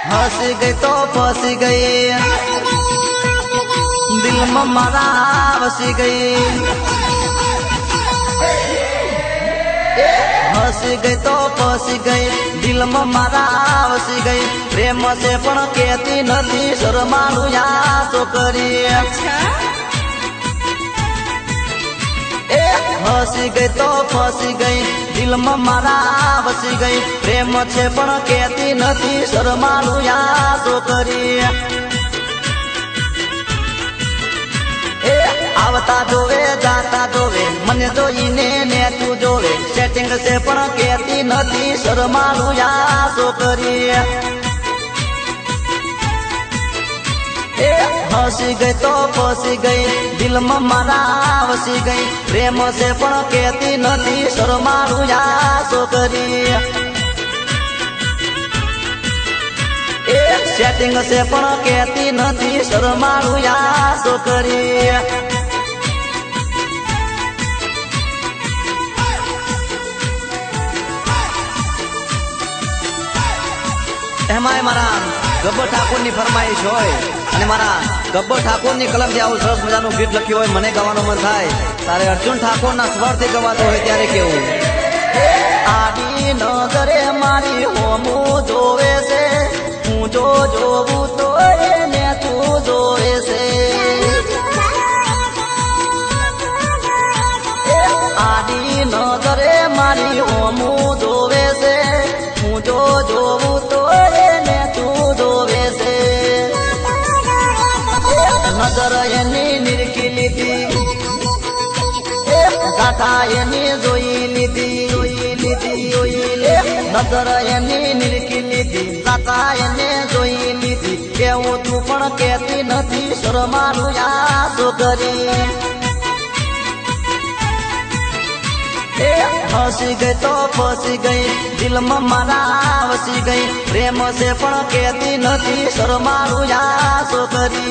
हंसी गई तो फंसी गई, दिल में मारा बसी गई। हंसी गई तो फंसी गई, दिल में मारा बसी गई। प्रेम से पण कहती नहीं शर्मालू या छोकरी। हंसी गई तो फंसी गई, दिल में मारा बसी गई। प्रेम से पण कहती नहीं शर्मालू या छोकरी। आवता जोवे जाता जोवे, मने जोईने ने तू जोवे। सेटिंग से पण कहती नहीं शर्मालू या छोकरी। हंसी गई तो फंसी गई, दिल में मारा बसी गई। प्रेम से पण कहती नहीं शर्मालू या छोकरी। सेटिंग से पण कहती नहीं शर्मालू या छोकरी। एमाय मारा गब्बर ठाकुर ની ફરમાઈશ હોય અને મારા ગબ્બર ઠાકોર ની કલમ થી આવું સરસ મજાનું ગીત લખ્યું હોય, મને ગાવાનું મન થાય ત્યારે અર્જુન ઠાકોર ના સ્વર થી ગવાતો હોય ત્યારે કેવું? આડી નજરે મારી હોમું જોવે છે, હું જો જોવું તો એને તું જોવે છે। આડી નજરે મારી હોમું જોવે છે, હું જો જોવું તો એને તું જોવે છે। नजर एनी निरखी लीधी, गाथा एनी जोई लीधी, नजर एनी निरखी लीधी, गाथा एनी जोई लीधी। केवुं तू पण कहती नहीं शर्मालू या छोकरी। हंसी गई तो फंसी गई, दिल में मारा बसी गई। प्रेम से पण कहती नहीं शर्मालू या छोकरी।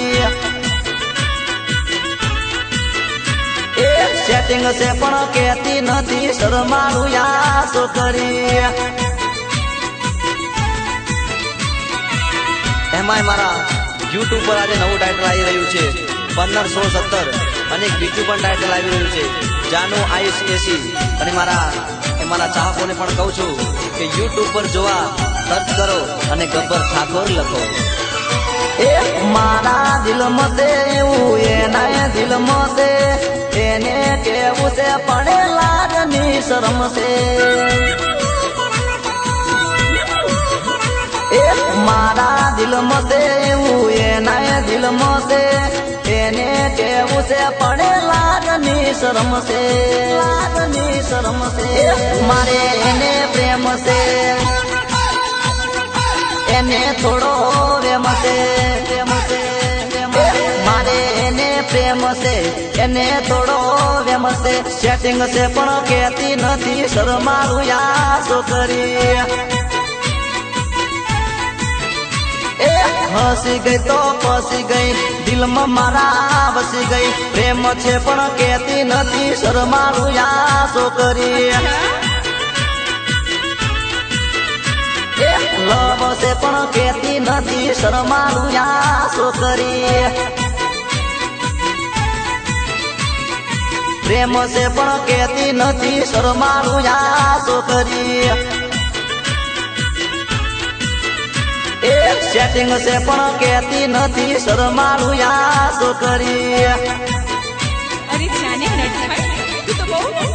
सेटिंग से पण कहती नहीं शर्मालू या छोकरी। एमाय मारा यूट्यूब पर आज नवुं टाइटल आई रह्युं छे 15, 16, 17 અને બીજું પણ ટાઇટલ આવી રહ્યું છે જાનુ આયુષ એસી। અને મારા ચાહકોને પણ કહું છું કે યુટ્યુબ પર જોવા સર્ચ કરો અને ગબ્બર ઠાકોર લખો। મારા દિલ મતે એવું એના દિલ મતે, એને કેવું છે પણ લાગની શરમ છે। મારા દિલ મતે એવું એના દિલ મતે, એને કેવું છે પણ લાગની શરમ છે, લાગની શરમ છે। મારે એને પ્રેમ છે, એને થોડો પ્રેમ છે, પ્રેમ છે। મારે એને પ્રેમ છે, એને થોડો પ્રેમ છે। સેટિંગ છે પણ કહેતી નથી શર્માલુ યા છોકરી। हंसी गई तो फंसी गई, दिल में मारा बसी गई। प्रेम छे पण कहती नहीं शर्मालू या छोकरी। लव से पण कहती नहीं शर्मालू या छोकरी। प्रेम से पण कहती नहीं शर्मालू या छोकरी। सेटिंग से पण कहती नहीं शर्मालू या छोकरी। अरे जाने नटखट, तू तो बहुत